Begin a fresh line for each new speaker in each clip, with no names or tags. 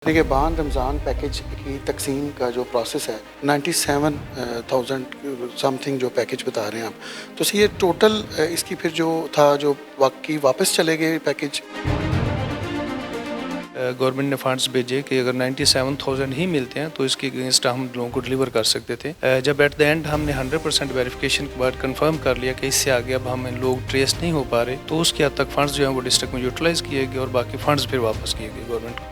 دیکھیے بان رمضان پیکج کی تقسیم کا جو پروسیس ہے 97,000 سم تھنگ جو پیکج بتا رہے ہیں آپ، تو یہ ٹوٹل اس کی پھر جو تھا جو واقعی واپس چلے گئے پیکج؟
گورنمنٹ نے فنڈز بھیجے کہ اگر 97,000 ہی ملتے ہیں تو اس کے اگینسٹ ہم لوگوں کو ڈلیور کر سکتے تھے. جب ایٹ دا اینڈ ہم نے 100% ویریفیکیشن کے بعد کنفرم کر لیا کہ اس سے آگے اب ہمیں لوگ ٹریس نہیں ہو پا رہے، تو اس کے حد تک فنڈز جو ہیں وہ ڈسٹرکٹ میں یوٹیلائز کیے گئے اور باقی فنڈز پھر واپس کیے گئے گورنمنٹ کو.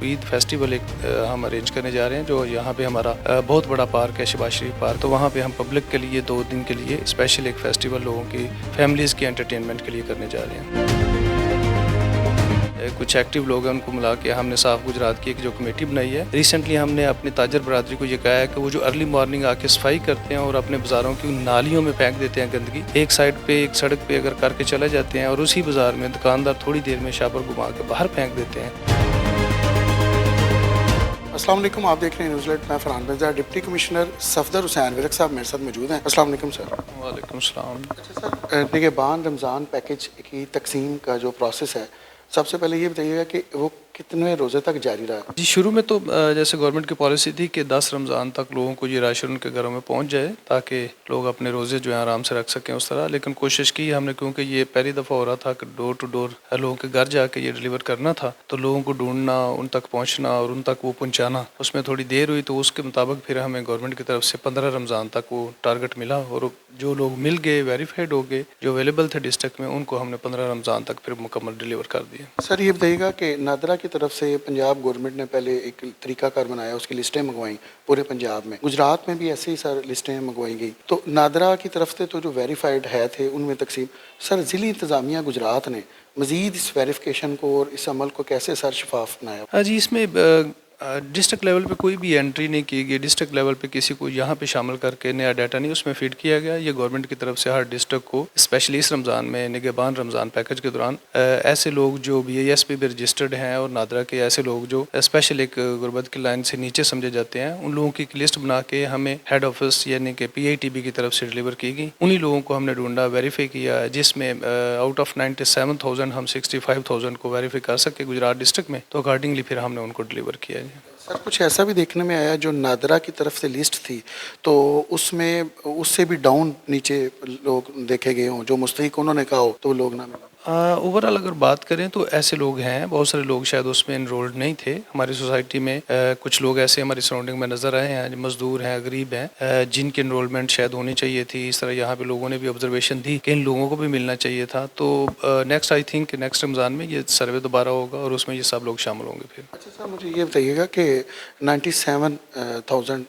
عید فیسٹیول ایک ہم ارینج کرنے جا رہے ہیں جو یہاں پہ ہمارا بہت بڑا پارک ہے، شہباز شریف پارک. تو وہاں پہ ہم پبلک کے لیے 2 دن کے لیے اسپیشل ایک فیسٹیول لوگوں کی فیملیز کی انٹرٹینمنٹ کے لیے کرنے جا رہے ہیں. کچھ ایکٹیو لوگ ہیں، ان کو ملا کے ہم نے صاف گجرات کی ایک جو کمیٹی بنائی ہے. ریسنٹلی ہم نے اپنی تاجر برادری کو یہ کہا ہے کہ وہ جو ارلی مارننگ آ کے صفائی کرتے ہیں اور اپنے بازاروں کی نالیوں میں پھینک دیتے ہیں گندگی، ایک سائڈ پہ ایک سڑک پہ اگر کر کے چلے جاتے ہیں اور اسی بازار میں دکاندار تھوڑی دیر میں شاپر گھما کے باہر پھینک دیتے ہیں.
السلام علیکم، آپ دیکھ رہے ہیں نیوز لیٹ. میں فرحان مرزا، ڈپٹی کمشنر صفدر حسین ورک صاحب میرے ساتھ موجود ہیں. السلام علیکم سر.
وعلیکم السلام.
اچھا سر، دیکھیے بان رمضان پیکج کی تقسیم کا جو پروسیس ہے، سب سے پہلے یہ بتائیے گا کہ وہ کتنے روزے تک جاری رہا؟
جی، شروع میں تو جیسے گورنمنٹ کی پالیسی تھی کہ 10 رمضان تک لوگوں کو یہ راشن ان کے گھروں میں پہنچ جائے تاکہ لوگ اپنے روزے جو ہیں آرام سے رکھ سکیں اس طرح. لیکن کوشش کی ہم نے، کیونکہ یہ پہلی دفعہ ہو رہا تھا کہ ڈور ٹو ڈور لوگوں کے گھر جا کے یہ ڈلیور کرنا تھا، تو لوگوں کو ڈھونڈنا، ان تک پہنچنا اور ان تک وہ پہنچانا، اس میں تھوڑی دیر ہوئی. تو اس کے مطابق پھر ہمیں گورنمنٹ کی طرف سے 15 رمضان تک وہ ٹارگٹ ملا اور جو لوگ مل گئے، ویریفائڈ ہو گئے، جو اویلیبل تھے ڈسٹرکٹ میں، ان کو ہم نے 15 رمضان تک پھر مکمل ڈلیور کر دیا.
سر یہ بتائیے گا کہ نادرا کی طرف سے پنجاب گورنمنٹ نے پہلے ایک طریقہ کار بنایا، اس کی لسٹیں منگوائیں پورے پنجاب میں. گجرات میں بھی ایسے ہی سر لسٹیں منگوائی گئی. تو نادرا کی طرف سے تو جو ویریفائڈ ہے تھے ان میں تقسیم، سر ضلعی انتظامیہ گجرات نے مزید اس ویریفیکیشن کو اور اس عمل کو کیسے سر شفاف بنایا؟
جی، اس میں ڈسٹرکٹ لیول پہ کوئی بھی انٹری نہیں کی گئی. ڈسٹرکٹ لیول پہ کسی کو یہاں پہ شامل کر کے نیا ڈیٹا نہیں اس میں فیڈ کیا گیا. یہ گورنمنٹ کی طرف سے ہر ڈسٹرکٹ کو اسپیشلی اس رمضان میں نگہبان رمضان پیکج کے دوران ایسے لوگ جو BIS پہ بھی رجسٹرڈ ہیں اور نادرا کے ایسے لوگ جو اسپیشل ایک غربت کی لائن سے نیچے سمجھے جاتے ہیں، ان لوگوں کی ایک لسٹ بنا کے ہمیں ہیڈ آفس یعنی کہ PITB کی طرف سے ڈلیور کی گئی. انہی لوگوں کو ہم نے ڈھونڈا، ویریفائی کیا، جس میں آؤٹ آف 97,000 ہم 65,000 کو ویریفائی کر سکے گجرات ڈسٹرکٹ میں. تو اکارڈنگلی پھر ہم نے ان کو ڈلیور کیا.
سر کچھ ایسا بھی دیکھنے میں آیا جو نادرا کی طرف سے لسٹ تھی تو اس میں اس سے بھی ڈاؤن نیچے لوگ دیکھے گئے ہوں، جو مستحق انہوں نے کہا ہو تو وہ لوگ نہ ملے.
اوور آل اگر بات کریں تو ایسے لوگ ہیں، بہت سارے لوگ شاید اس میں انرولڈ نہیں تھے. ہماری سوسائٹی میں کچھ لوگ ایسے ہماری سراؤنڈنگ میں نظر آئے ہیں، مزدور ہیں، غریب ہیں، جن کی انرولمنٹ شاید ہونی چاہیے تھی. اس طرح یہاں پہ لوگوں نے بھی آبزرویشن دی کہ ان لوگوں کو بھی ملنا چاہیے تھا. تو نیکسٹ آئی تھنک کہ نیکسٹ رمضان میں یہ سروے دوبارہ ہوگا اور اس میں یہ سب لوگ شامل ہوں گے. پھر
اچھا سر، مجھے یہ بتائیے گا کہ 97,000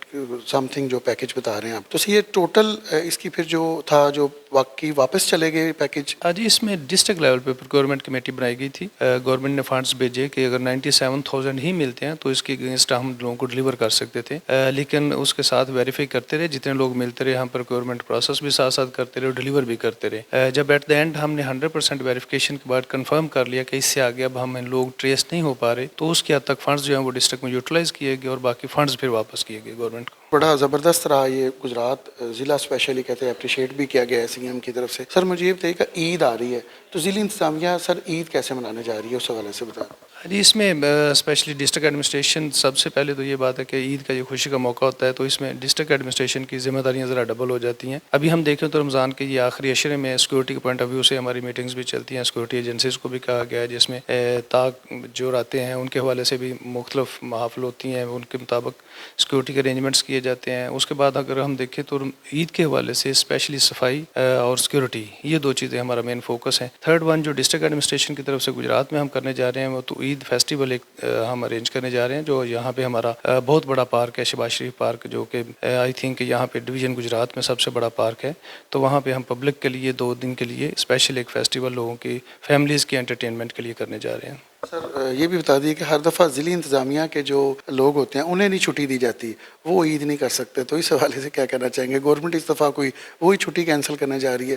سم تھنگ جو پیکج بتا رہے ہیں آپ، تو یہ ٹوٹل اس کی پھر جو تھا جو واقعی واپس چلے گئے پیکج؟
جی، اس میں ڈسٹرکٹ لیول پہ گورنمنٹ کمیٹی بنائی گئی تھی. گورنمنٹ نے فنڈز بھیجے کہ اگر 97,000 ہی ملتے ہیں تو اس کے اگینسٹ ہم لوگوں کو ڈلیور کر سکتے تھے. لیکن اس کے ساتھ ویریفائی کرتے رہے، جتنے لوگ ملتے رہے ہم پروکیورمنٹ پروسیس بھی ساتھ ساتھ کرتے رہے اور ڈلیور بھی کرتے رہے. جب ایٹ دا اینڈ ہم نے 100% ویریفیکیشن کے بعد کنفرم کر لیا کہ اس سے آگے اب ہمیں لوگ ٹریس نہیں ہو پا رہے، تو اس کے حد تک فنڈز جو ہیں وہ ڈسٹرکٹ میں یوٹیلائز کیے گئے اور باقی فنڈز پھر واپس کیے گئے گورنمنٹ کو.
بڑا زبردست رہا یہ گجرات ضلع اسپیشلی کہتے ہیں، اپریشیٹ بھی کیا گیا ہے CM کی طرف سے. سر مجھے یہ بتائیے کہ عید آ رہی ہے تو ضلع انتظامیہ سر عید کیسے منانے جا رہی ہے، اس حوالے سے بتائیں.
جی، اس میں اسپیشلی ڈسٹرکٹ ایڈمنسٹریشن، سب سے پہلے تو یہ بات ہے کہ عید کا یہ خوشی کا موقع ہوتا ہے تو اس میں ڈسٹرکٹ ایڈمنسٹریشن کی ذمہ داریاں ذرا ڈبل ہو جاتی ہیں. ابھی ہم دیکھیں تو رمضان کے یہ آخری عشرے میں سیکورٹی کے پوائنٹ آف ویو سے ہماری میٹنگز بھی چلتی ہیں. سیکورٹی ایجنسیز کو بھی کہا گیا ہے، جس میں طاق جو آتے ہیں ان کے حوالے سے بھی مختلف محافل ہوتی ہیں، ان کے مطابق سیکورٹی کے ارینجمنٹس کیے جاتے ہیں. اس کے بعد اگر ہم دیکھیں تو عید کے حوالے سے اسپیشلی صفائی اور سیکورٹی، یہ 2 چیزیں ہمارا مین فوکس ہیں. تھرڈ ون جو ڈسٹرکٹ ایڈمنسٹریشن کی طرف سے گجرات میں ہم کرنے جا رہے ہیں وہ تو عید فیسٹیول ایک ہم ارینج کرنے جا رہے ہیں جو یہاں پہ ہمارا بہت بڑا پارک ہے، شہباز شریف پارک، جو کہ آئی تھنک یہاں پہ ڈویژن گجرات میں سب سے بڑا پارک ہے. تو وہاں پہ ہم پبلک کے لیے 2 دن کے لیے اسپیشل ایک فیسٹیول لوگوں کی فیملیز کی انٹرٹینمنٹ کے لیے کرنے جا رہے ہیں.
سر یہ بھی بتا دیے کہ ہر دفعہ ضلع انتظامیہ کے جو لوگ ہوتے ہیں انہیں نہیں چھٹی دی جاتی، وہ عید نہیں کر سکتے، تو اس حوالے سے کیا کہنا چاہیں گے؟ گورنمنٹ اس دفعہ کوئی وہی چھٹی کینسل کرنے جا رہی ہے؟